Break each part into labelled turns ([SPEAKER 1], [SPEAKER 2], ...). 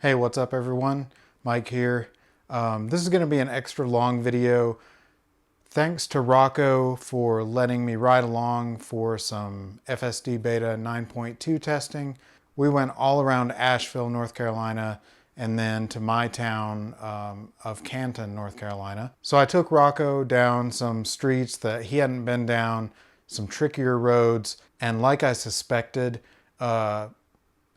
[SPEAKER 1] Hey, what's up everyone? Mike here. This is going to be an extra long video. Thanks to Rocco for letting me ride along for some FSD beta 9.2 testing. We went all around Asheville, North Carolina, and then to my town of Canton, North Carolina. So I took Rocco down some streets that he hadn't been down, some trickier roads, and like I suspected,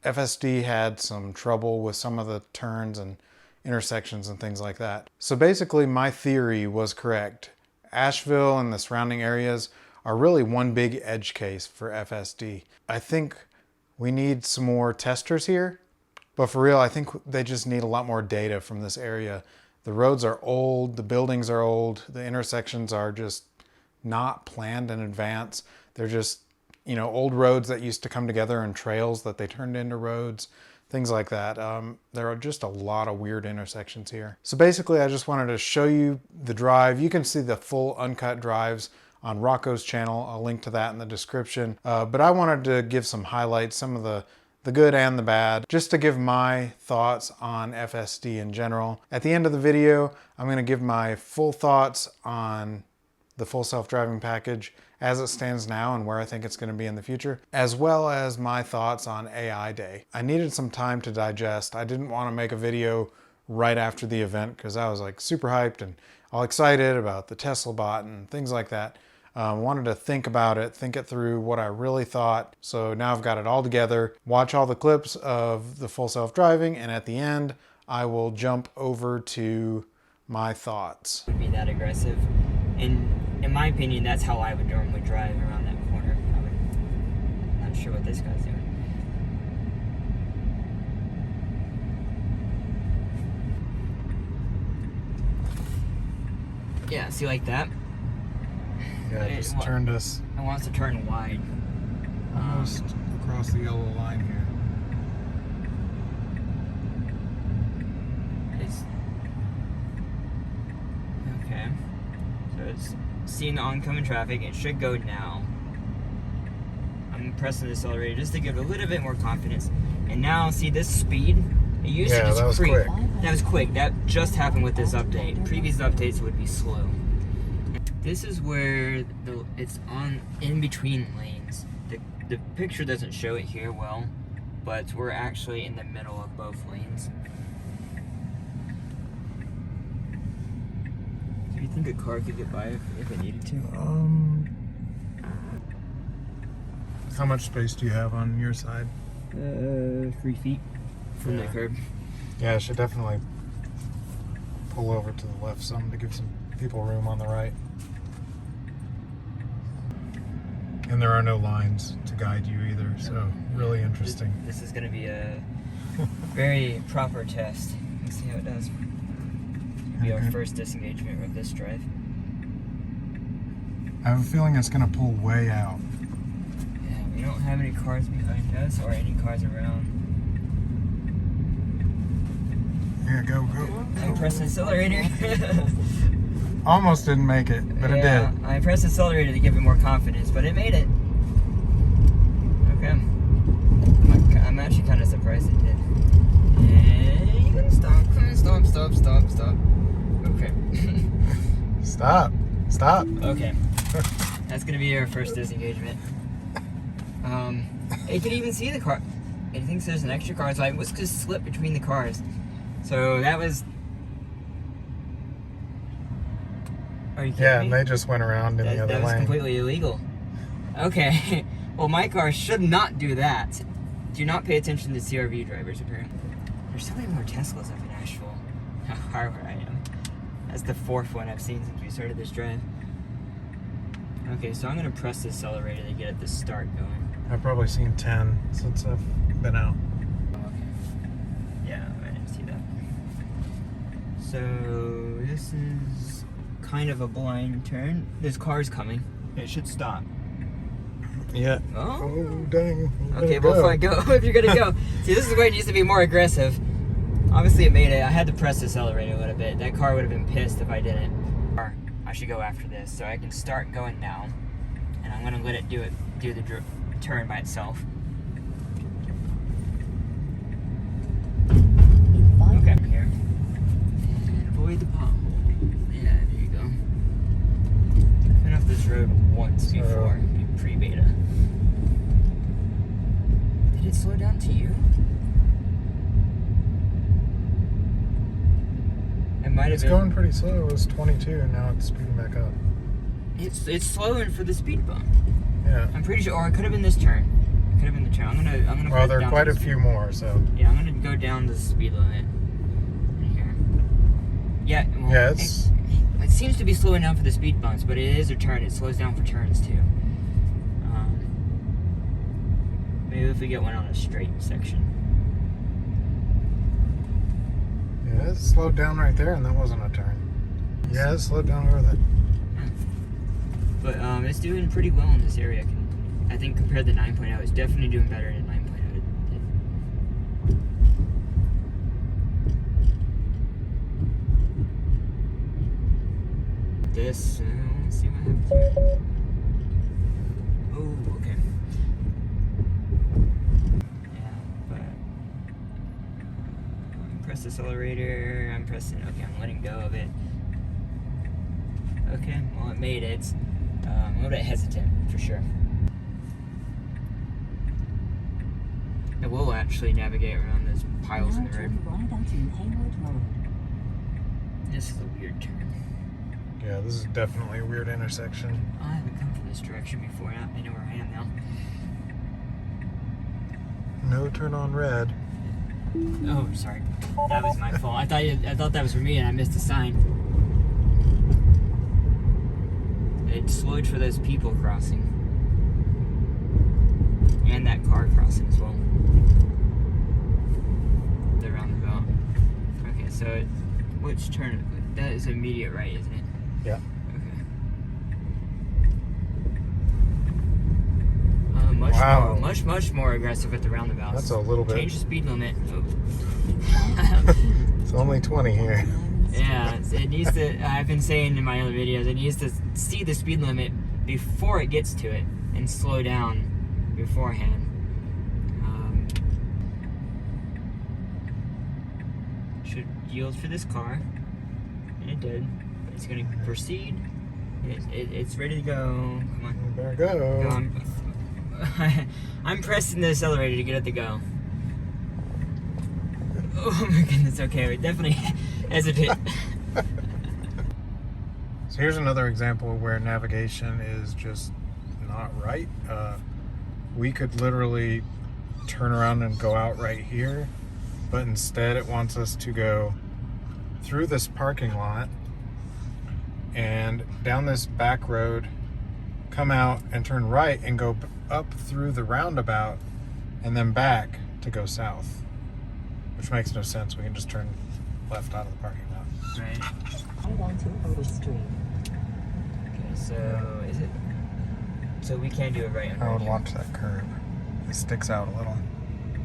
[SPEAKER 1] FSD had some trouble with some of the turns and intersections and things like that. So basically my theory was correct. Asheville and the surrounding areas are really one big edge case for FSD. I think we need some more testers here, but for real, I think they just need a lot more data from this area. The roads are old, the buildings are old, the intersections are just not planned in advance. They're just, you know, old roads that used to come together and trails that they turned into roads, things like that. There are just a lot of weird intersections here. So basically I just wanted to show you the drive. You can see the full uncut drives on Rocco's channel. I'll link to that in the description. But I wanted to give some highlights, some of the good and the bad, just to give my thoughts on FSD in general. At the end of the video, I'm going to give my full thoughts on the full self-driving package as it stands now and where I think it's going to be in the future, as well as my thoughts on AI Day. I needed some time to digest. I didn't want to make a video right after the event because I was like super hyped and all excited about the Tesla bot and things like that. Wanted to think about it, think it through, what I really thought. So now I've got it all together. Watch all the clips of the full self-driving, and at the end, I will jump over to my thoughts.
[SPEAKER 2] Would be that aggressive. In my opinion, that's how I would normally drive around that corner. I'm not sure what this guy's doing. Yeah, see, like that?
[SPEAKER 1] Yeah, it just turned us.
[SPEAKER 2] It wants to turn wide.
[SPEAKER 1] Almost across the yellow line here.
[SPEAKER 2] Okay. So it's seeing the oncoming traffic. It should go now. I'm pressing the accelerator just to give it a little bit more confidence. And now, see this speed? It used to just
[SPEAKER 1] that was
[SPEAKER 2] creep.
[SPEAKER 1] quick.
[SPEAKER 2] That was quick. That just happened with this update. Previous updates would be slow. This is where it's on in between lanes. The picture doesn't show it here well, but we're actually in the middle of both lanes. Do you think a car could get by if it needed to?
[SPEAKER 1] How much space do you have on your side?
[SPEAKER 2] 3 feet from the curb.
[SPEAKER 1] Yeah, I should definitely pull over to the left some to give some people room on the right. And there are no lines to guide you either, so really interesting.
[SPEAKER 2] This is going to be a very proper test. Let's see how it does. It'll be our first disengagement of this drive.
[SPEAKER 1] I have a feeling it's going to pull way out.
[SPEAKER 2] Yeah, we don't have any cars behind us or any cars around.
[SPEAKER 1] Yeah, go.
[SPEAKER 2] I pressed the accelerator.
[SPEAKER 1] Almost didn't make it, but it did.
[SPEAKER 2] I pressed the accelerator to give it more confidence, but it made it. Okay. I'm actually kind of surprised it did. And you gotta stop. Stop. Okay.
[SPEAKER 1] Stop.
[SPEAKER 2] Okay. That's gonna be our first disengagement. It can even see the car. It thinks there's an extra car, so I was just slipped between the cars. So that was. Are you kidding me?
[SPEAKER 1] Yeah, and they just went around in the other lane.
[SPEAKER 2] That was completely illegal. Okay. Well, my car should not do that. Do not pay attention to CRV drivers, apparently. There's so many more Teslas up in Asheville. How hard I am. That's the 4th one I've seen since we started this drive. Okay, so I'm going to press the accelerator to get it to start going.
[SPEAKER 1] I've probably seen 10 since I've been out.
[SPEAKER 2] Okay. Yeah, I didn't see that. So, this is kind of a blind turn. This car's coming. It should stop.
[SPEAKER 1] Yeah.
[SPEAKER 2] Oh,
[SPEAKER 1] dang.
[SPEAKER 2] Okay, before I go, if you're gonna go. See, this is where it needs to be more aggressive. Obviously it made it. I had to press the accelerator a little bit. That car would have been pissed if I didn't. Or I should go after this. So I can start going now. And I'm gonna let it do the turn by itself. avoid the pothole. Yeah, there you go. I've been off this road once before, pre-beta. Did it slow down to you? It might have
[SPEAKER 1] It's
[SPEAKER 2] been.
[SPEAKER 1] going pretty slow. It was 22, and now it's speeding back up.
[SPEAKER 2] It's slowing for the speed bump.
[SPEAKER 1] Yeah.
[SPEAKER 2] I'm pretty sure, or it could have been this turn. It could have been the turn. I'm gonna.
[SPEAKER 1] Well, there are
[SPEAKER 2] down
[SPEAKER 1] quite
[SPEAKER 2] to
[SPEAKER 1] a
[SPEAKER 2] the
[SPEAKER 1] few
[SPEAKER 2] speed.
[SPEAKER 1] more, so.
[SPEAKER 2] Yeah, I'm gonna go down the speed limit in here. Yeah. Well,
[SPEAKER 1] Yeah, it's.
[SPEAKER 2] It seems to be slowing down for the speed bumps, but it is a turn. It slows down for turns too. Maybe if we get one on a straight section.
[SPEAKER 1] Yeah, it slowed down right there, and that wasn't a turn. Yeah, it slowed down over there.
[SPEAKER 2] But it's doing pretty well in this area. I think compared to 9.0, it's definitely doing better than 9.0. This, let's see what happens here. Oh, okay. Yeah, but press the accelerator. I'm pressing. Okay, I'm letting go of it. Okay, well, it made it. A little bit hesitant for sure. It will actually navigate around those piles in the road. This is a weird turn.
[SPEAKER 1] Yeah, this is definitely a weird intersection.
[SPEAKER 2] I haven't come from this direction before. I know where I am now.
[SPEAKER 1] No turn on red.
[SPEAKER 2] Oh, sorry. That was my fault. I thought that was for me, and I missed a sign. It slowed for those people crossing, and that car crossing as well. The roundabout. Okay, so which turn? That is immediate right, isn't it?
[SPEAKER 1] Yeah.
[SPEAKER 2] Okay.
[SPEAKER 1] Wow.
[SPEAKER 2] Much more aggressive at the roundabouts.
[SPEAKER 1] That's a little bit.
[SPEAKER 2] Change the speed limit. Oh.
[SPEAKER 1] It's only 20 here.
[SPEAKER 2] Yeah, it needs to. I've been saying in my other videos, it needs to see the speed limit before it gets to it and slow down beforehand. Should yield for this car, and it did. It's going to proceed. It's ready to go. Come on.
[SPEAKER 1] You better go.
[SPEAKER 2] I'm pressing the accelerator to get it to go. Oh my goodness, okay, we definitely hesitate.
[SPEAKER 1] So here's another example where navigation is just not right. We could literally turn around and go out right here, but instead it wants us to go through this parking lot and down this back road, come out and turn right and go up through the roundabout and then back to go south, which makes no sense. We can just turn left out of the parking lot.
[SPEAKER 2] Right.
[SPEAKER 3] I want to overstream.
[SPEAKER 2] Okay, so is it? So we can do it right on
[SPEAKER 1] I would
[SPEAKER 2] here.
[SPEAKER 1] watch that curve. It sticks out a little.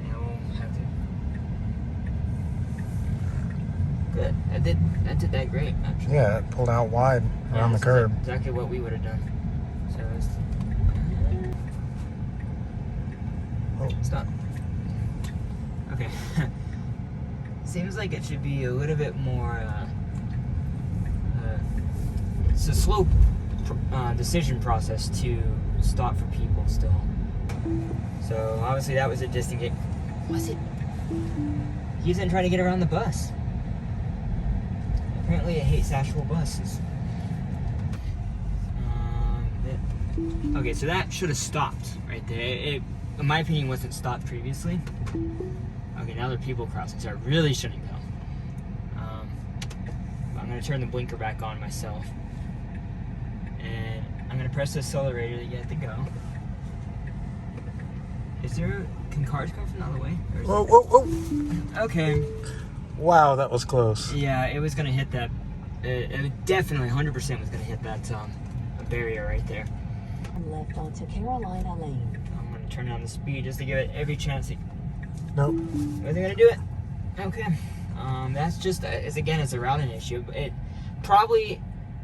[SPEAKER 2] Yeah, we'll have to. Good. That did that great, actually.
[SPEAKER 1] Yeah, it pulled out wide around the
[SPEAKER 2] this is
[SPEAKER 1] curb.
[SPEAKER 2] exactly what we would have done. So it's.
[SPEAKER 1] Oh.
[SPEAKER 2] Stop. Okay. Seems like it should be a little bit more. It's a slow decision process to stop for people still. So obviously that was a distant. Was it? He isn't trying to get around the bus. Apparently it hates Asheville buses. Okay, so that should have stopped right there. It, in my opinion, wasn't stopped previously. Okay, now there are people crossing, so I really shouldn't go. I'm going to turn the blinker back on myself. And I'm going to press the accelerator to get it to go. Can cars come from the other way? Or is
[SPEAKER 1] Whoa, whoa, whoa.
[SPEAKER 2] Okay.
[SPEAKER 1] Wow, that was close.
[SPEAKER 2] Yeah, it was going to hit that. It definitely 100% was going to hit that barrier right there.
[SPEAKER 3] And left onto Carolina Lane.
[SPEAKER 2] I'm going to turn down the speed just to give it every chance.
[SPEAKER 1] Nope.
[SPEAKER 2] Are they going to do it? Okay. That's just, it's a routing issue.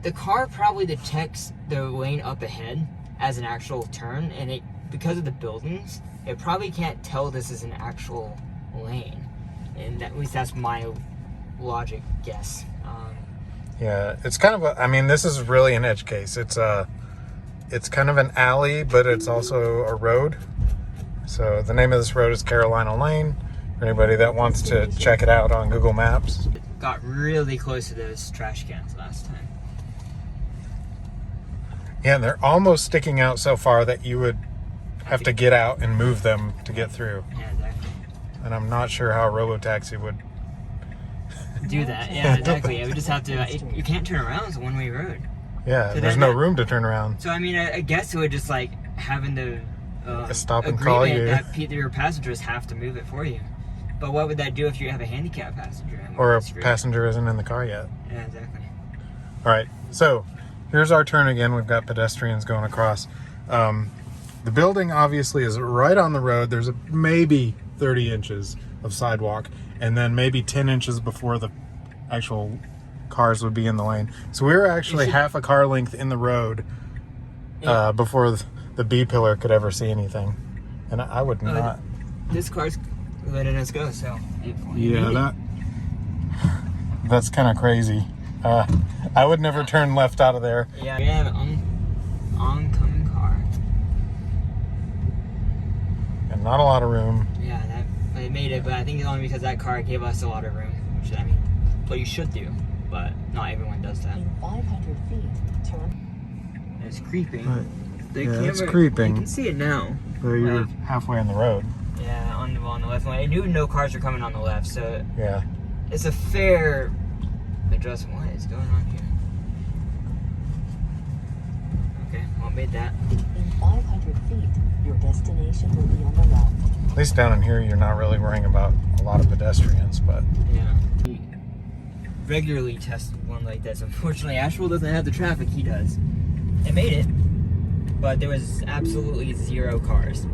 [SPEAKER 2] The car probably detects the lane up ahead as an actual turn, and because of the buildings, it probably can't tell this is an actual lane. And at least that's my logic guess.
[SPEAKER 1] Yeah, it's kind of a, I mean, this is really an edge case. It's kind of an alley, but it's also a road. So the name of this road is Carolina Lane, for anybody that wants to check it out on Google Maps.
[SPEAKER 2] Got really close to those trash cans last time.
[SPEAKER 1] Yeah, and they're almost sticking out so far that you would have to get out and move them to get through.
[SPEAKER 2] Yeah, exactly.
[SPEAKER 1] And I'm not sure how a robotaxi would.
[SPEAKER 2] Do that. Yeah, exactly. Yeah, we just have to. You can't turn around. It's a one-way road.
[SPEAKER 1] Yeah,
[SPEAKER 2] So
[SPEAKER 1] there's
[SPEAKER 2] then
[SPEAKER 1] no
[SPEAKER 2] that-
[SPEAKER 1] room to turn around.
[SPEAKER 2] So I mean, I guess it would just like having to
[SPEAKER 1] Stop and call you.
[SPEAKER 2] that your passengers have to move it for you. But what would that do if you have a handicapped passenger? I mean,
[SPEAKER 1] Or a
[SPEAKER 2] that's screwed.
[SPEAKER 1] passenger isn't in the car yet.
[SPEAKER 2] Yeah, exactly.
[SPEAKER 1] All right, so here's our turn again. We've got pedestrians going across. The building obviously is right on the road. There's maybe 30 inches of sidewalk, and then maybe 10 inches before the actual cars would be in the lane. So we were actually half a car length in the road before the B pillar could ever see anything. And I would not.
[SPEAKER 2] This car's letting us go, so.
[SPEAKER 1] Yeah, that's kind of crazy. I would never turn left out of there.
[SPEAKER 2] Yeah, we have an oncoming car.
[SPEAKER 1] And not a lot of room.
[SPEAKER 2] Yeah, it made it, but I think it's only because that car gave us a lot of room. Which, I mean, what you should do, but not everyone does that.
[SPEAKER 3] In 500 feet, turn.
[SPEAKER 2] It's creeping.
[SPEAKER 1] Right.
[SPEAKER 2] The
[SPEAKER 1] Yeah, it's
[SPEAKER 2] camera-
[SPEAKER 1] creeping.
[SPEAKER 2] You can see it now.
[SPEAKER 1] So you're
[SPEAKER 2] Like,
[SPEAKER 1] halfway on the road.
[SPEAKER 2] yeah, on the left one. I knew no cars were coming on the left, so
[SPEAKER 1] Yeah.
[SPEAKER 2] it's a fair adjustment. What is going on here? Okay, well, made that.
[SPEAKER 3] In 500 feet, your destination will be on the left.
[SPEAKER 1] At least down in here, you're not really worrying about a lot of pedestrians, but
[SPEAKER 2] Yeah. We regularly test one like this. Unfortunately, Asheville doesn't have the traffic he does. It made it, but there was absolutely zero cars.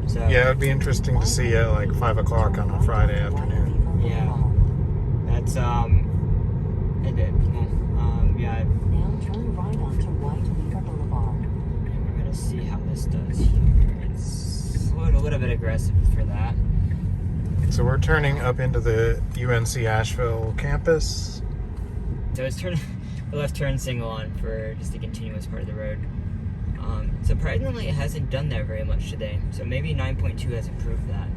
[SPEAKER 2] So
[SPEAKER 1] yeah, it'd be interesting to see at like 5 o'clock on a Friday afternoon.
[SPEAKER 2] Yeah. That's it did. Well, yeah.
[SPEAKER 3] Now turn right onto White Weaver Boulevard.
[SPEAKER 2] And we're gonna see how this does here. It's a little bit aggressive for that.
[SPEAKER 1] So we're turning up into the UNC Asheville campus.
[SPEAKER 2] So it's turning the left turn signal on for just the continuous part of the road. Surprisingly, it hasn't done that very much today. So maybe 9.2 has improved that.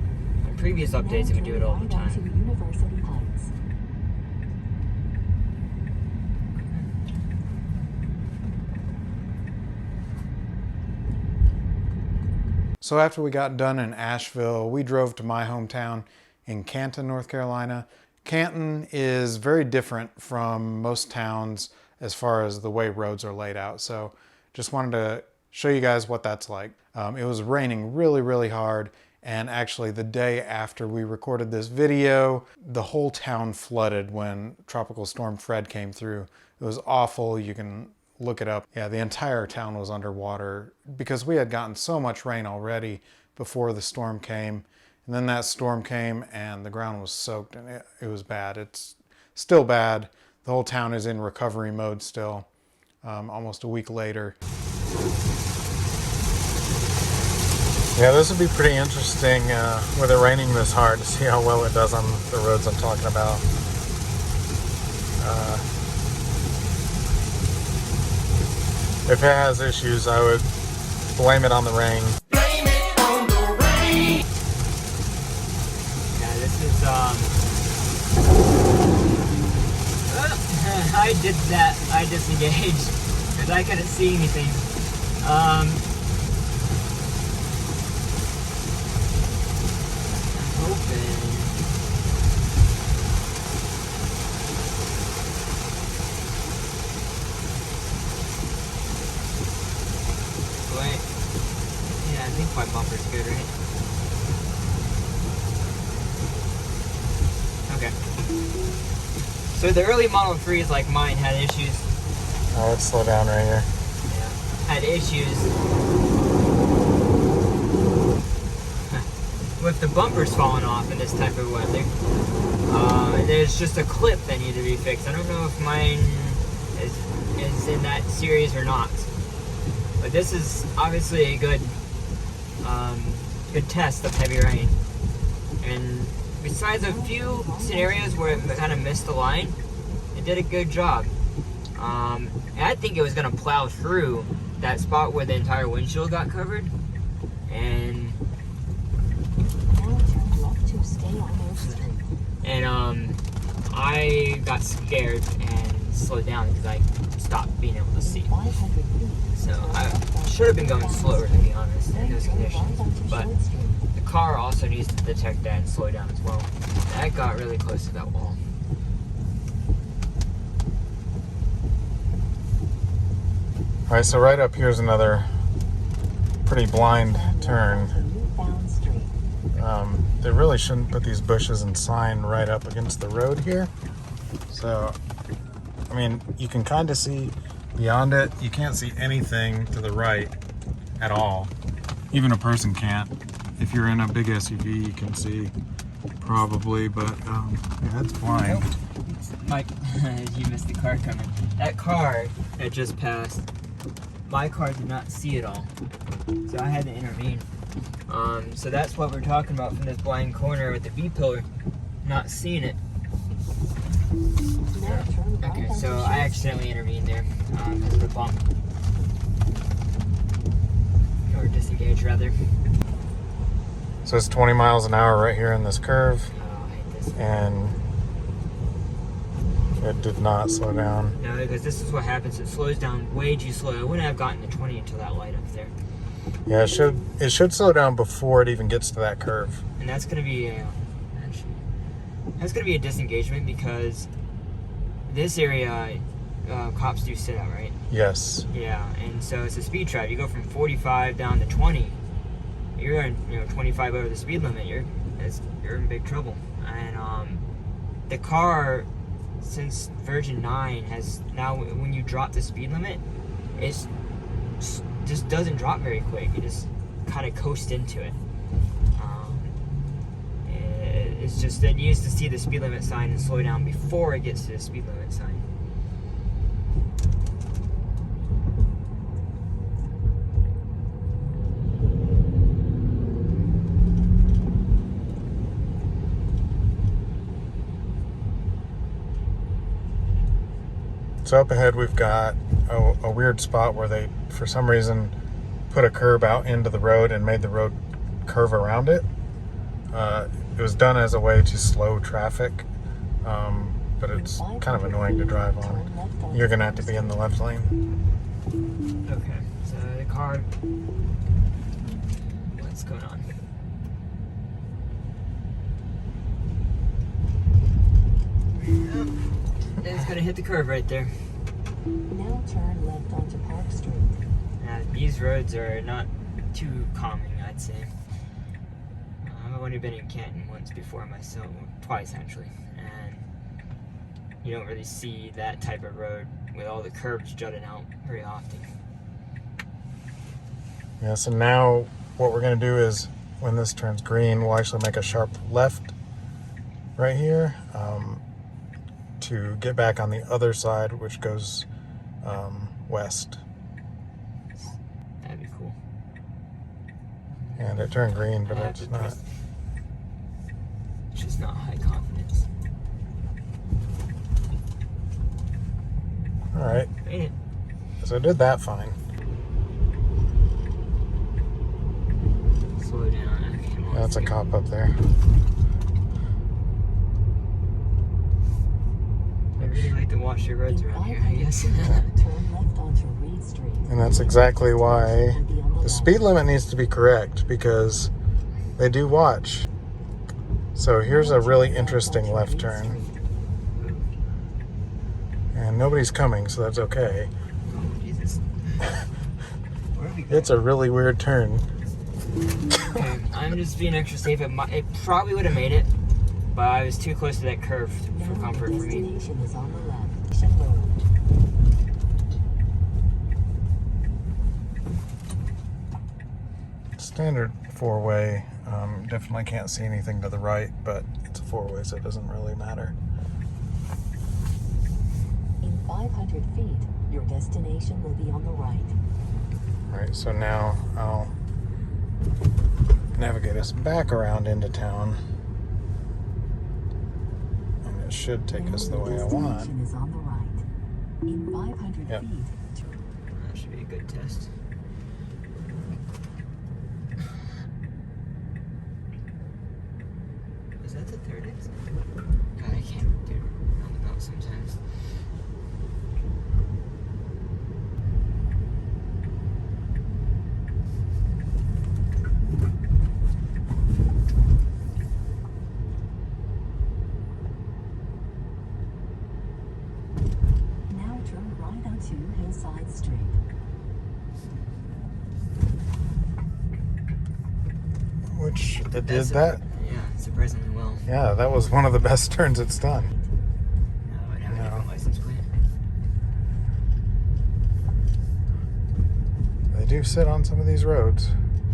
[SPEAKER 2] On previous updates, it would do it all the
[SPEAKER 3] Now turn right onto
[SPEAKER 2] time.
[SPEAKER 3] University Heights.
[SPEAKER 1] So after we got done in Asheville, we drove to my hometown in Canton, North Carolina. Canton is very different from most towns as far as the way roads are laid out. So just wanted to show you guys what that's like. It was raining really, really hard. And actually the day after we recorded this video, the whole town flooded when Tropical Storm Fred came through. It was awful. You can look it up. Yeah, the entire town was underwater because we had gotten so much rain already before the storm came. And then that storm came and the ground was soaked and it was bad. It's still bad. The whole town is in recovery mode still, almost a week later. Yeah, this would be pretty interesting with it raining this hard to see how well it does on the roads I'm talking about. If it has issues, I would blame it on the rain.
[SPEAKER 2] Blame it on the rain! Yeah, this is, I did that. I disengaged because I couldn't see anything. Wait. Yeah, I think my bumper's good, right? Okay. So the early Model 3s like mine had issues.
[SPEAKER 1] Oh, let's slow down right here.
[SPEAKER 2] Yeah. Had issues with the bumpers falling off in this type of weather. There's just a clip that needed to be fixed. I don't know if mine is in that series or not. But this is obviously a good test of heavy rain. And besides a few scenarios where it kind of missed the line, it did a good job. And I think it was gonna plow through that spot where the entire windshield got covered. And
[SPEAKER 3] Now turn left to stay on Oak Street.
[SPEAKER 2] I got scared and slowed down because I stopped being able to see.
[SPEAKER 3] 500 feet.
[SPEAKER 2] So I should have been going slower, to be honest, in those conditions. But the car also needs to detect that and slow down as well. That got really close to that wall.
[SPEAKER 1] All right, so right up here is another pretty blind turn. They really shouldn't put these bushes and sign right up against the road here. So, I mean, you can kind of see beyond it. You can't see anything to the right at all. Even a person can't. If you're in a big SUV, you can see probably, but yeah, it's blind.
[SPEAKER 2] Mike, you missed the car coming. That car that just passed, my car did not see it all, so I had to intervene. So that's what we're talking about from this blind corner with the B-pillar, not seeing it. Okay, so I accidentally intervened there because of the bump. Or disengage, rather.
[SPEAKER 1] So it's 20 miles an hour right here in this curve,
[SPEAKER 2] Oh, I hate this.
[SPEAKER 1] and it did not slow down.
[SPEAKER 2] No, because this is what happens. It slows down way too slow. I wouldn't have gotten to 20 until that light up there.
[SPEAKER 1] Yeah, it should slow down before it even gets to that curve.
[SPEAKER 2] And that's going to be a disengagement because this area cops do sit out, right?
[SPEAKER 1] Yes.
[SPEAKER 2] Yeah, and so it's a speed trap. You go from 45 down to 20. You're in 25 over the speed limit. You're in big trouble. And the car, since version 9, has now, when you drop the speed limit, it's just doesn't drop very quick. You just kind of coast into it. It's just it needs to see the speed limit sign and slow down before it gets to the speed limit sign.
[SPEAKER 1] So up ahead we've got a weird spot where they, for some reason, put a curb out into the road and made the road curve around it. It was done as a way to slow traffic, but it's kind of annoying to drive on. You're gonna have to be in the left lane.
[SPEAKER 2] Okay, so the car, what's going on? It's gonna hit the curve right there.
[SPEAKER 3] Now turn left onto Park Street.
[SPEAKER 2] These roads are not too calming, I'd say. I've only been in Canton once before myself, twice actually, and you don't really see that type of road with all the curbs jutting out very often.
[SPEAKER 1] Yeah, so now what we're gonna do is, when this turns green, we'll actually make a sharp left right here to get back on the other side, which goes west.
[SPEAKER 2] That'd be cool.
[SPEAKER 1] And it turned green, but it's not.
[SPEAKER 2] It's just not high confidence.
[SPEAKER 1] All right,
[SPEAKER 2] Ain't it?
[SPEAKER 1] so I did that fine.
[SPEAKER 2] Slow down. Okay, well,
[SPEAKER 1] That's a
[SPEAKER 2] let's go.
[SPEAKER 1] cop up there.
[SPEAKER 2] I really like to watch the roads around here, I guess.
[SPEAKER 3] Turn left onto Reed Street.
[SPEAKER 1] And that's exactly why the speed limit needs to be correct, because they do watch. So here's a really interesting left turn. And nobody's coming, so that's okay.
[SPEAKER 2] Oh, Jesus. Where are we going?
[SPEAKER 1] It's a really weird turn.
[SPEAKER 2] Okay, I'm just being extra safe. It probably would have made it, but I was too close to that curve for
[SPEAKER 3] Now
[SPEAKER 2] comfort
[SPEAKER 3] the
[SPEAKER 2] for me.
[SPEAKER 3] destination is on the left. Station Road.
[SPEAKER 1] Standard four-way. Definitely can't see anything to the right, but it's a four-way, so it doesn't really matter.
[SPEAKER 3] In 500 feet, your destination will be on the right.
[SPEAKER 1] All right, so now I'll navigate us back around into town. And it should take us the way I want.
[SPEAKER 3] Destination is on the right. In 500
[SPEAKER 1] Yep.
[SPEAKER 3] feet,
[SPEAKER 2] That should be a good test. Is that the third exit? God, I can't, dude. I don't know sometimes.
[SPEAKER 3] now turn right onto Hillside Street.
[SPEAKER 1] Which it did
[SPEAKER 2] That's
[SPEAKER 1] that.
[SPEAKER 2] Yeah, surprisingly well.
[SPEAKER 1] Yeah, that was one of the best turns it's done.
[SPEAKER 2] No, I'd have a
[SPEAKER 1] No.
[SPEAKER 2] different license plate.
[SPEAKER 1] They do sit on some of these roads.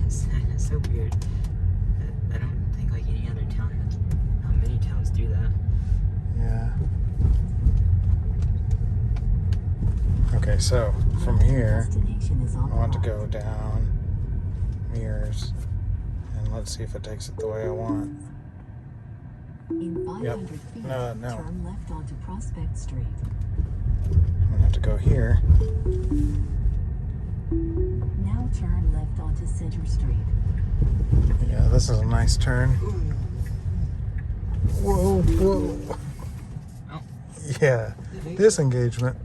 [SPEAKER 2] It's so weird. I don't think like any other town has. Not many towns do that.
[SPEAKER 1] Yeah. Okay, so from here,
[SPEAKER 3] Destination is on
[SPEAKER 1] I
[SPEAKER 3] the
[SPEAKER 1] want to
[SPEAKER 3] left.
[SPEAKER 1] go down mirrors, and let's see if it takes it the way I want.
[SPEAKER 3] In 500
[SPEAKER 1] Yep.
[SPEAKER 3] feet,
[SPEAKER 1] No.
[SPEAKER 3] turn left onto Prospect Street.
[SPEAKER 1] I'm gonna have to go here.
[SPEAKER 3] Now turn left onto Center Street.
[SPEAKER 1] Yeah, this is a nice turn. Whoa, whoa.
[SPEAKER 2] Oh.
[SPEAKER 1] Yeah, disengagement.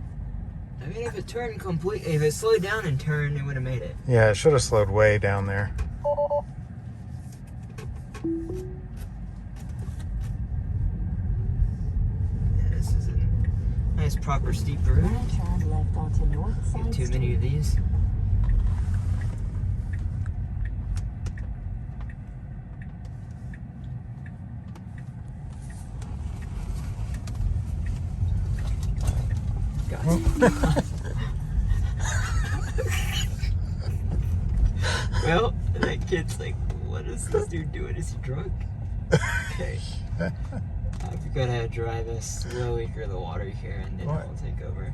[SPEAKER 2] I mean, if it turned if it slowed down and turned, it would have made it.
[SPEAKER 1] Yeah, it should have slowed way down there.
[SPEAKER 2] Yeah, this is a nice, proper steep road.
[SPEAKER 3] Now turn left onto North Side
[SPEAKER 2] Get too
[SPEAKER 3] Street.
[SPEAKER 2] many of these. God. Well, that kid's like, what is this dude doing? Is he drunk? Okay. I've got to drive us slowly through the water here and then
[SPEAKER 1] What?
[SPEAKER 2] I'll take over.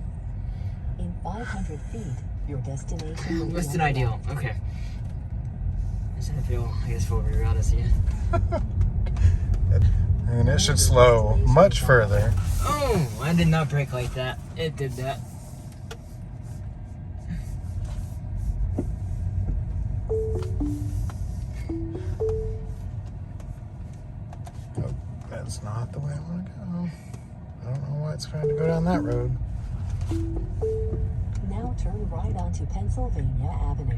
[SPEAKER 3] In 500 feet, your destination will be
[SPEAKER 2] Less
[SPEAKER 3] on
[SPEAKER 2] than
[SPEAKER 3] the
[SPEAKER 2] ideal.
[SPEAKER 3] left.
[SPEAKER 2] Okay. I guess we'll reroute us again.
[SPEAKER 1] And it should slow much further.
[SPEAKER 2] Oh, I did not brake like that. It did that.
[SPEAKER 1] Oh, that's not the way I want to go. I don't know why it's trying to go down that road.
[SPEAKER 3] Now turn right onto Pennsylvania Avenue.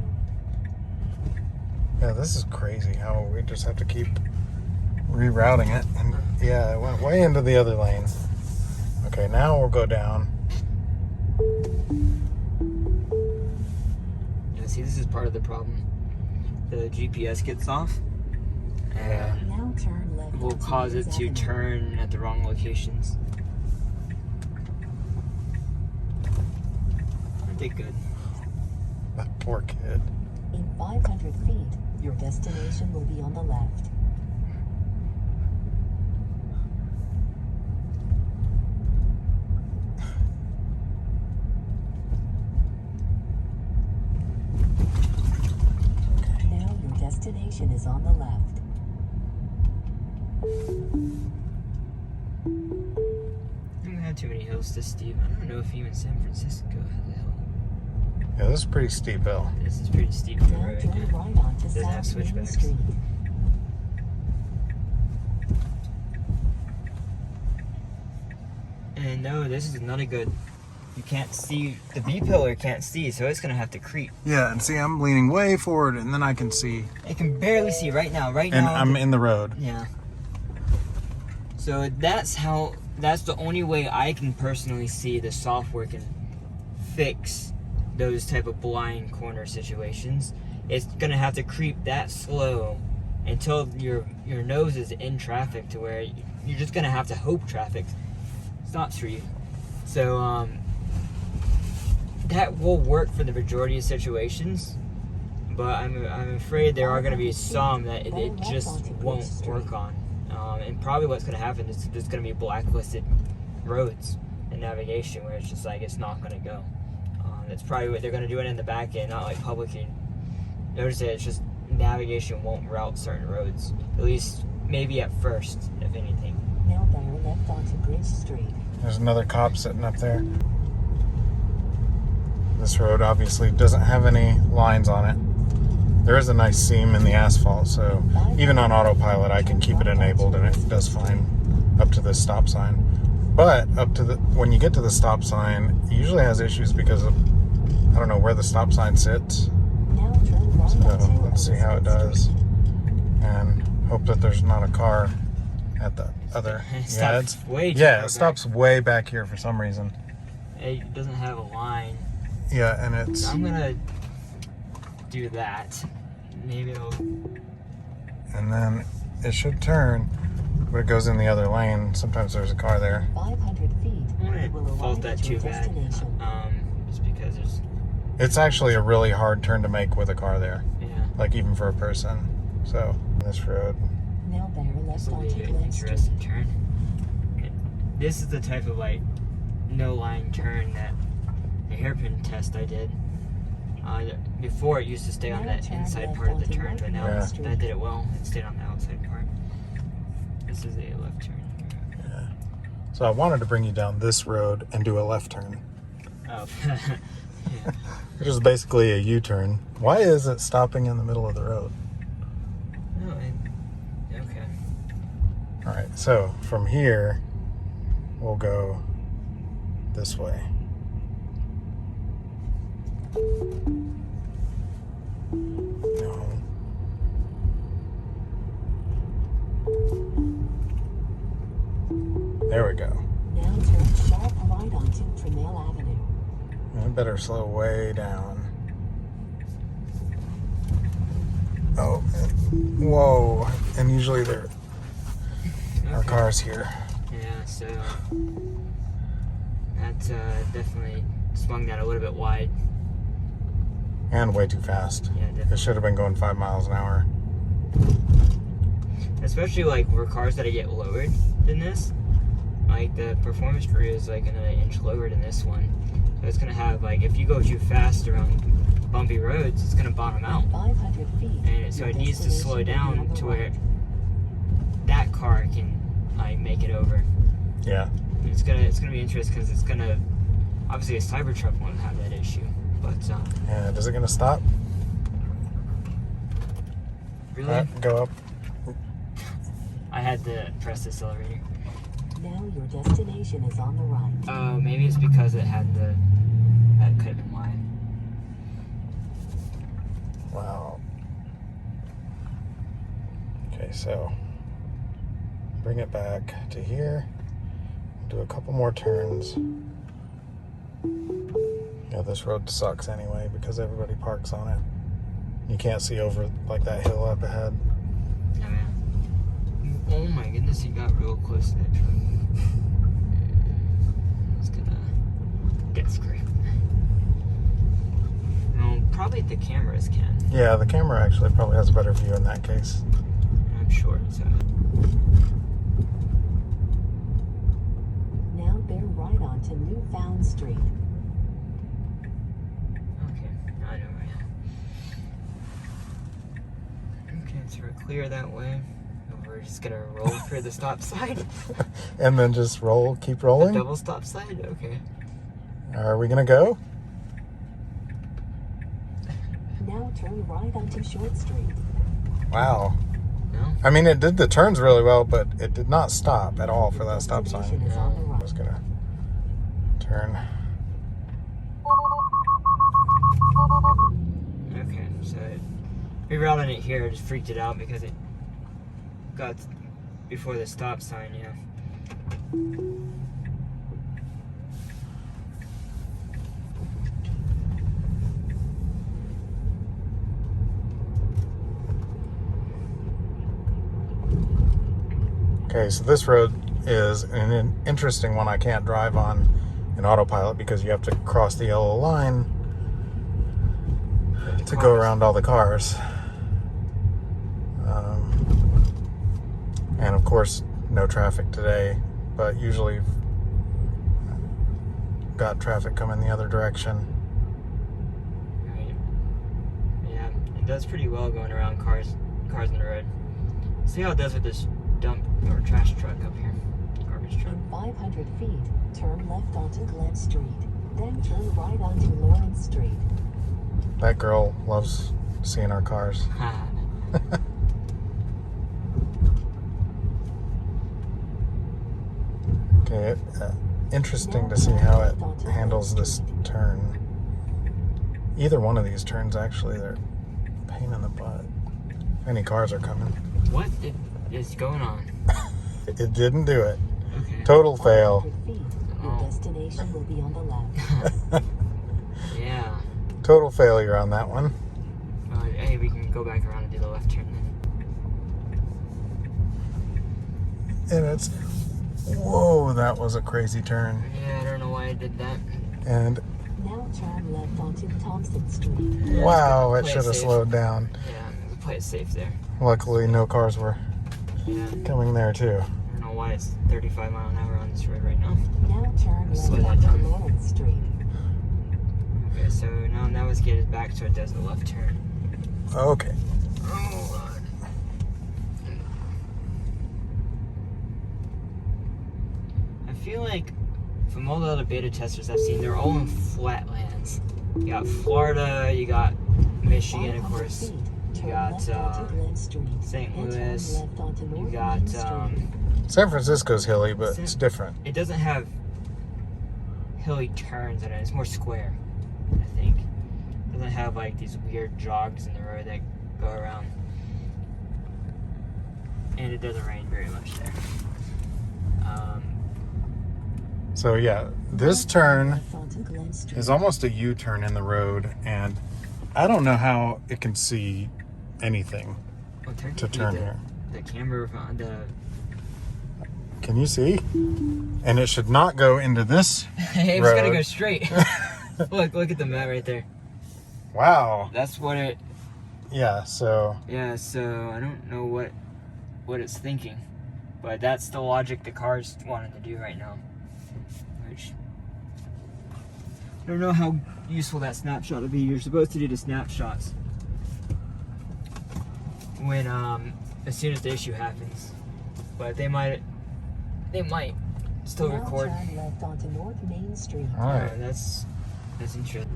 [SPEAKER 1] Yeah, this is crazy how we just have to keep rerouting it. And yeah, it went way into the other lane. Okay, now we'll go down.
[SPEAKER 2] Yeah, see, this is part of the problem. The GPS gets off. And
[SPEAKER 3] Now turn left
[SPEAKER 2] will
[SPEAKER 3] onto
[SPEAKER 2] cause it
[SPEAKER 3] Hayes
[SPEAKER 2] to
[SPEAKER 3] Avenue.
[SPEAKER 2] turn at the wrong locations. Aren't they good?
[SPEAKER 1] That poor kid.
[SPEAKER 3] In 500 feet, your destination will be on the left. Now your destination is on the left.
[SPEAKER 2] I don't have too many hills this steep. I don't know if even San Francisco has a hill.
[SPEAKER 1] Yeah, this is a pretty steep hill.
[SPEAKER 2] This is pretty steep for the
[SPEAKER 3] Now
[SPEAKER 2] road.
[SPEAKER 3] turn
[SPEAKER 2] Yeah.
[SPEAKER 3] right onto
[SPEAKER 2] Doesn't have
[SPEAKER 3] South Main
[SPEAKER 2] switchbacks.
[SPEAKER 3] Street.
[SPEAKER 2] And no, this is not a good. You can't see. The B pillar can't see, so it's gonna have to creep.
[SPEAKER 1] Yeah, and see, I'm leaning way forward, and then I can see.
[SPEAKER 2] I can barely see right now. Right
[SPEAKER 1] And
[SPEAKER 2] now.
[SPEAKER 1] I'm in the road.
[SPEAKER 2] Yeah. So that's how. That's the only way I can personally see the software can fix those type of blind corner situations. It's gonna have to creep that slow until your nose is in traffic to where you're just gonna have to hope traffic stops for you. So that will work for the majority of situations, but I'm afraid there are going to be some that it just won't work on. And probably what's going to happen is there's going to be blacklisted roads in navigation where it's just like it's not going to go. That's probably what they're going to do it in the back end, not like publicly. Notice that it's just navigation won't route certain roads, at least maybe at first, if anything.
[SPEAKER 3] Now bear left onto Bridge Street.
[SPEAKER 1] There's another cop sitting up there. This road obviously doesn't have any lines on it. There is a nice seam in the asphalt, so even on autopilot I can keep it enabled and it does fine up to this stop sign. But when you get to the stop sign, it usually has issues because of, I don't know where the stop sign sits. So let's see how it does. And hope that there's not a car at the other.
[SPEAKER 2] It stops way too
[SPEAKER 1] yeah,
[SPEAKER 2] far
[SPEAKER 1] it stops way back here for some reason.
[SPEAKER 2] It doesn't have a line.
[SPEAKER 1] Yeah, and it's...
[SPEAKER 2] I'm gonna do that. Maybe it'll...
[SPEAKER 1] And then it should turn, but it goes in the other lane. Sometimes there's a car there.
[SPEAKER 3] 500 feet.
[SPEAKER 2] I wouldn't fault that too bad. Just because there's...
[SPEAKER 1] It's actually a really hard turn to make with a car there.
[SPEAKER 2] Yeah.
[SPEAKER 1] Like even for a person. So, this road.
[SPEAKER 3] Now bear left
[SPEAKER 2] This will be
[SPEAKER 3] onto
[SPEAKER 2] an
[SPEAKER 3] Glen Street.
[SPEAKER 2] interesting turn. This is the type of like no line turn that the hairpin test I did. Before it used to stay on that inside part of the turn, but now
[SPEAKER 1] Yeah.
[SPEAKER 2] that did it well. It stayed on the outside part. This is a left turn.
[SPEAKER 1] Yeah. So I wanted to bring you down this road and do a left turn.
[SPEAKER 2] Oh. Yeah.
[SPEAKER 1] Which is basically a U-turn. Why is it stopping in the middle of the road?
[SPEAKER 2] No, okay.
[SPEAKER 1] Alright, so from here, we'll go this way. No. There we go.
[SPEAKER 3] Now turn sharp right onto Tramiel Avenue.
[SPEAKER 1] I better slow way down. Oh, whoa. And usually there are cars here.
[SPEAKER 2] Yeah, so that definitely swung that a little bit wide.
[SPEAKER 1] And way too fast.
[SPEAKER 2] Yeah,
[SPEAKER 1] It
[SPEAKER 2] definitely.
[SPEAKER 1] should have been going 5 miles an hour.
[SPEAKER 2] Especially like for cars that get lowered than this. Like the performance rear is like an inch lower than this one. So it's gonna have like, if you go too fast around bumpy roads, it's gonna bottom out.
[SPEAKER 3] 500 feet.
[SPEAKER 2] And so it needs to slow down to where that car can like make it over.
[SPEAKER 1] Yeah.
[SPEAKER 2] It's gonna be interesting because it's gonna, obviously a Cybertruck won't have that issue, but
[SPEAKER 1] Yeah, is it going to stop?
[SPEAKER 2] really,
[SPEAKER 1] Go up.
[SPEAKER 2] I had to press the accelerator.
[SPEAKER 3] Now your destination is on the right.
[SPEAKER 2] Oh, maybe it's because it had that could have been wide.
[SPEAKER 1] Wow. Okay, so bring it back to here. Do a couple more turns. Yeah, this road sucks anyway because everybody parks on it. You can't see over like that hill up ahead.
[SPEAKER 2] Oh, yeah. Oh my goodness, he got real close to that truck. It's gonna get screwed. No, probably the cameras can.
[SPEAKER 1] Yeah, the camera actually probably has a better view in that case.
[SPEAKER 2] I'm sure it's
[SPEAKER 3] Now bear right onto Newfound Street.
[SPEAKER 2] okay. I know where I am. Okay, so we're clear that way. And we're just gonna roll for the stop sign.
[SPEAKER 1] And then just roll, keep
[SPEAKER 2] The
[SPEAKER 1] rolling.
[SPEAKER 2] double stop sign? Okay.
[SPEAKER 1] Are we gonna go?
[SPEAKER 3] Now turn right onto Short Street.
[SPEAKER 1] Wow.
[SPEAKER 2] No?
[SPEAKER 1] I mean, it did the turns really well, but it did not stop at all for that stop
[SPEAKER 3] Destination
[SPEAKER 1] sign.
[SPEAKER 3] is on the
[SPEAKER 1] I'm
[SPEAKER 3] right.
[SPEAKER 1] just gonna turn.
[SPEAKER 2] Okay, so rerouting it here just freaked it out because it got before the stop sign, yeah.
[SPEAKER 1] Okay, so this road is an interesting one I can't drive on in autopilot because you have to cross the yellow line to go around all the cars. And of course, no traffic today, but usually got traffic coming the other direction.
[SPEAKER 2] Right. Yeah, it does pretty well going around cars on the road. See how it does with this dump or trash truck up here. Garbage truck.
[SPEAKER 3] In 500 feet, turn left onto Glen Street. Then turn right onto Lawrence Street.
[SPEAKER 1] That girl loves seeing our cars. Okay, interesting to see how it handles this turn. Either one of these turns, actually, they're a pain in the butt. Any cars are coming.
[SPEAKER 2] What is going on?
[SPEAKER 1] It didn't do it.
[SPEAKER 2] Okay.
[SPEAKER 1] Total fail.
[SPEAKER 3] Your destination will be on the left.
[SPEAKER 2] Yeah.
[SPEAKER 1] Total failure on that one.
[SPEAKER 2] Hey, we can go back around and do the left turn then.
[SPEAKER 1] And it's, whoa, that was a crazy turn.
[SPEAKER 2] Yeah, I don't know why I did that.
[SPEAKER 1] And
[SPEAKER 3] Now turn left onto Thompson Street.
[SPEAKER 1] wow, it
[SPEAKER 2] Play it
[SPEAKER 1] should have
[SPEAKER 2] safe.
[SPEAKER 1] slowed down.
[SPEAKER 2] Yeah, we play it safe there.
[SPEAKER 1] Luckily, no cars were
[SPEAKER 2] Yeah.
[SPEAKER 1] coming there, too.
[SPEAKER 2] I don't know why it's 35 mile an hour on this road right now.
[SPEAKER 3] Now turn left
[SPEAKER 2] Slow that
[SPEAKER 3] onto
[SPEAKER 2] down.
[SPEAKER 3] Lawrence Street.
[SPEAKER 2] Okay, so now let's get it back so it does the left turn.
[SPEAKER 1] Okay.
[SPEAKER 2] Oh, Lord. I feel like from all the other beta testers I've seen, they're all in flatlands. You got Florida, you got Michigan, of
[SPEAKER 3] 500
[SPEAKER 2] course.
[SPEAKER 3] feet,
[SPEAKER 2] You
[SPEAKER 3] turn
[SPEAKER 2] got
[SPEAKER 3] left onto Glen Street.
[SPEAKER 2] St.
[SPEAKER 3] And turn
[SPEAKER 2] Louis.
[SPEAKER 3] left onto
[SPEAKER 2] You
[SPEAKER 3] North
[SPEAKER 2] got
[SPEAKER 3] Main Street.
[SPEAKER 1] San Francisco's hilly, but it's different.
[SPEAKER 2] it doesn't have hilly turns in it. It's more square, I think. It doesn't have like these weird jogs in the road that go around. And it doesn't rain very much there.
[SPEAKER 1] So yeah, this turn
[SPEAKER 3] Left onto Glen Street.
[SPEAKER 1] is almost a U-turn in the road, and I don't know how it can see anything
[SPEAKER 2] Well,
[SPEAKER 1] to
[SPEAKER 2] technically
[SPEAKER 1] turn
[SPEAKER 2] the,
[SPEAKER 1] here.
[SPEAKER 2] the camera,
[SPEAKER 1] Can you see? And it should not go into this
[SPEAKER 2] it's
[SPEAKER 1] road.
[SPEAKER 2] gotta go straight. Look at the map right there.
[SPEAKER 1] Wow.
[SPEAKER 2] That's what it.
[SPEAKER 1] Yeah, so
[SPEAKER 2] Yeah. So I don't know what it's thinking, but that's the logic the car's wanting to do right now. Which I don't know how useful that snapshot will be. You're supposed to do the snapshots when as soon as the issue happens, but they might still
[SPEAKER 3] Now
[SPEAKER 2] record.
[SPEAKER 3] turn left onto North Main Street.
[SPEAKER 1] all right.
[SPEAKER 2] That's interesting.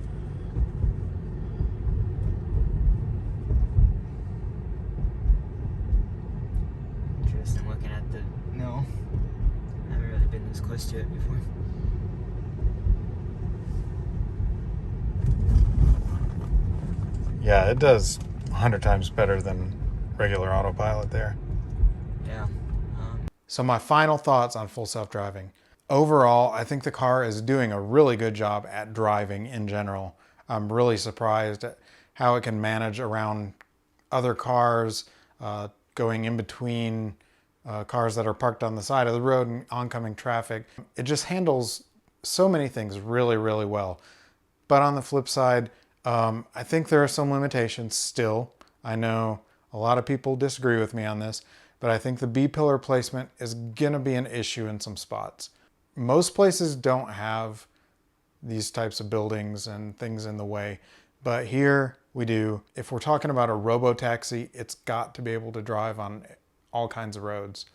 [SPEAKER 2] Interesting looking at the mill. I haven't really been this close to it before.
[SPEAKER 1] Yeah, it does 100 times better than regular autopilot there.
[SPEAKER 2] Yeah.
[SPEAKER 1] So my final thoughts on full self-driving. Overall, I think the car is doing a really good job at driving in general. I'm really surprised at how it can manage around other cars, going in between cars that are parked on the side of the road and oncoming traffic. It just handles so many things really, really well. But on the flip side, I think there are some limitations still. I know a lot of people disagree with me on this, but I think the B-pillar placement is gonna be an issue in some spots. Most places don't have these types of buildings and things in the way, but here we do. If we're talking about a robo-taxi, it's got to be able to drive on all kinds of roads.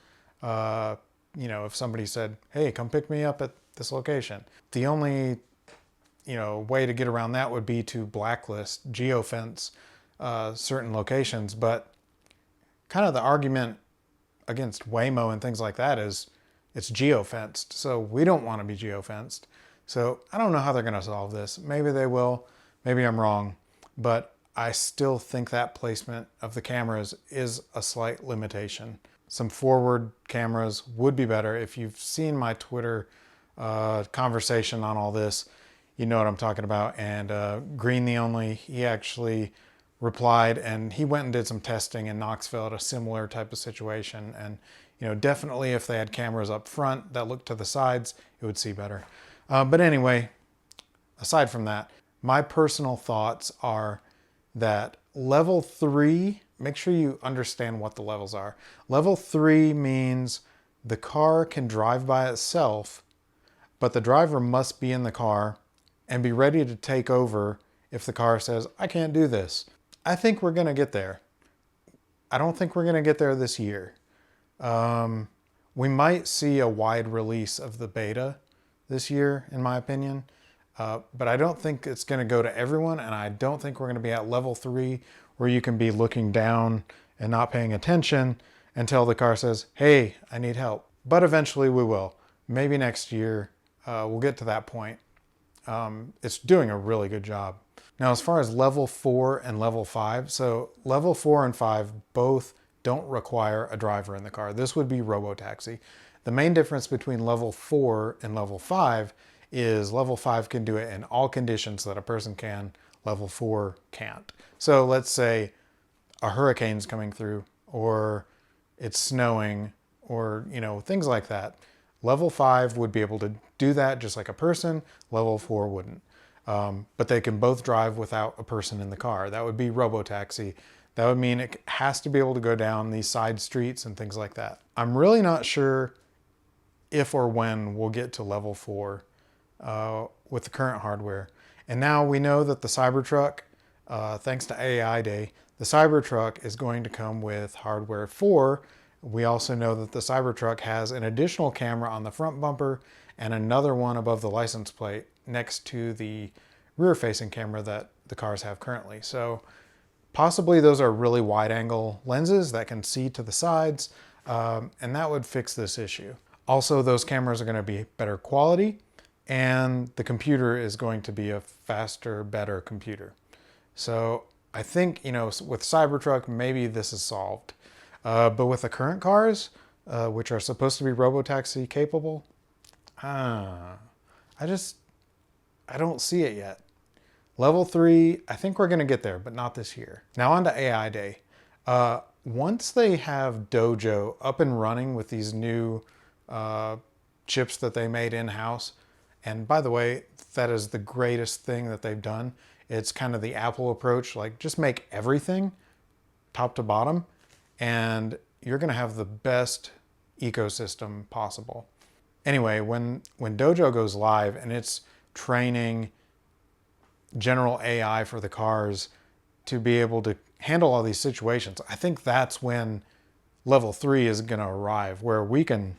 [SPEAKER 1] You know, if somebody said, hey, come pick me up at this location. The only, way to get around that would be to blacklist, geofence certain locations, but kind of the argument against Waymo and things like that is it's geofenced. So we don't want to be geofenced. So I don't know how they're going to solve this. Maybe they will. Maybe I'm wrong. But I still think that placement of the cameras is a slight limitation. Some forward cameras would be better. If you've seen my Twitter conversation on all this, you know what I'm talking about. And Green the Only, he actually replied, and he went and did some testing in Knoxville at a similar type of situation. And definitely if they had cameras up front that looked to the sides, it would see better. But anyway, aside from that, my personal thoughts are that level 3, make sure you understand what the levels are. Level 3 means the car can drive by itself, but the driver must be in the car and be ready to take over if the car says, I can't do this. I think we're going to get there. I don't think we're going to get there this year. We might see a wide release of the beta this year, in my opinion. But I don't think it's going to go to everyone, and I don't think we're going to be at level 3 where you can be looking down and not paying attention until the car says, hey, I need help. But eventually we will. Maybe next year we'll get to that point. It's doing a really good job. Now, as far as level 4 and level 5, so level 4 and 5 both don't require a driver in the car. This would be robotaxi. The main difference between level 4 and level 5 is level 5 can do it in all conditions that a person can, level 4 can't. So let's say a hurricane's coming through, or it's snowing, or things like that. Level 5 would be able to do that just like a person. Level 4 wouldn't. But they can both drive without a person in the car. That would be robotaxi. That would mean it has to be able to go down these side streets and things like that. I'm really not sure if or when we'll get to level 4 with the current hardware. And now we know that the Cybertruck, thanks to AI Day, the Cybertruck is going to come with hardware 4. We also know that the Cybertruck has an additional camera on the front bumper and another one above the license plate next to the rear-facing camera that the cars have currently. So possibly those are really wide-angle lenses that can see to the sides, and that would fix this issue. Also, those cameras are going to be better quality, and the computer is going to be a faster, better computer. So I think, with Cybertruck, maybe this is solved. But with the current cars, which are supposed to be robotaxi capable, I don't see it yet. Level 3, I think we're going to get there, but not this year. Now on to AI Day. Once they have Dojo up and running with these new chips that they made in-house, and by the way, that is the greatest thing that they've done. It's kind of the Apple approach, like just make everything top to bottom, and you're going to have the best ecosystem possible. Anyway, when Dojo goes live and it's training general AI for the cars to be able to handle all these situations, I think that's when level 3 is going to arrive, where we can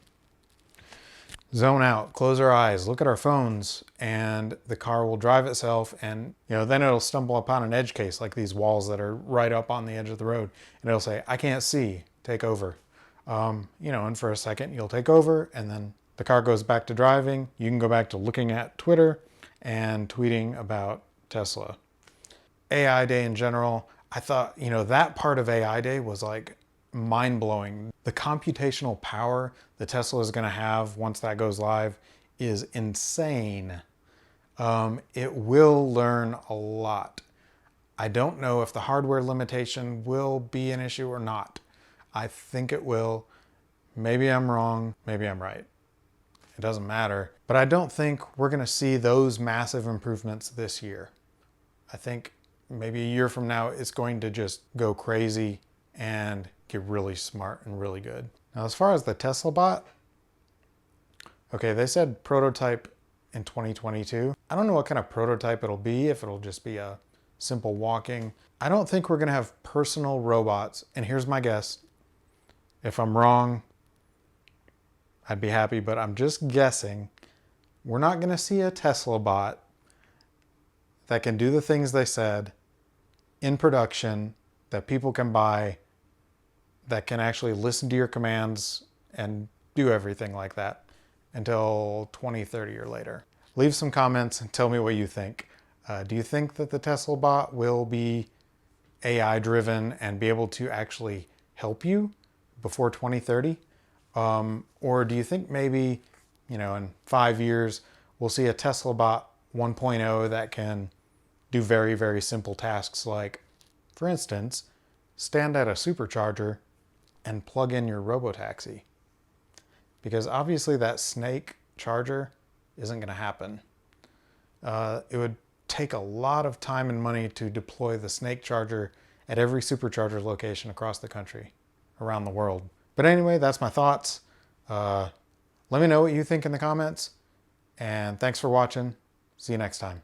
[SPEAKER 1] zone out, close our eyes, look at our phones, and the car will drive itself, and then it'll stumble upon an edge case like these walls that are right up on the edge of the road, and it'll say, I can't see, take over. And for a second you'll take over, and then the car goes back to driving. You can go back to looking at Twitter and tweeting about Tesla. AI Day in general, I thought, that part of AI Day was like mind-blowing. The computational power that Tesla is going to have once that goes live is insane. It will learn a lot. I don't know if the hardware limitation will be an issue or not. I think it will. Maybe I'm wrong, maybe I'm right. It doesn't matter. But I don't think we're going to see those massive improvements this year. I think maybe a year from now it's going to just go crazy and get really smart and really good. Now, as far as the Tesla bot, okay, they said prototype in 2022. I don't know what kind of prototype it'll be, if it'll just be a simple walking. I don't think we're going to have personal robots. And here's my guess. If I'm wrong, I'd be happy, but I'm just guessing. We're not going to see a Tesla bot that can do the things they said in production, that people can buy, that can actually listen to your commands and do everything like that until 2030 or later. Leave some comments and tell me what you think. Do you think that the Tesla bot will be AI driven and be able to actually help you before 2030? Or do you think maybe, in 5 years, we'll see a Tesla bot 1.0 that can do very, very simple tasks like, for instance, stand at a supercharger and plug in your robotaxi? Because obviously that snake charger isn't going to happen. It would take a lot of time and money to deploy the snake charger at every supercharger location across the country, around the world. But anyway, that's my thoughts. Let me know what you think in the comments, and thanks for watching. See you next time.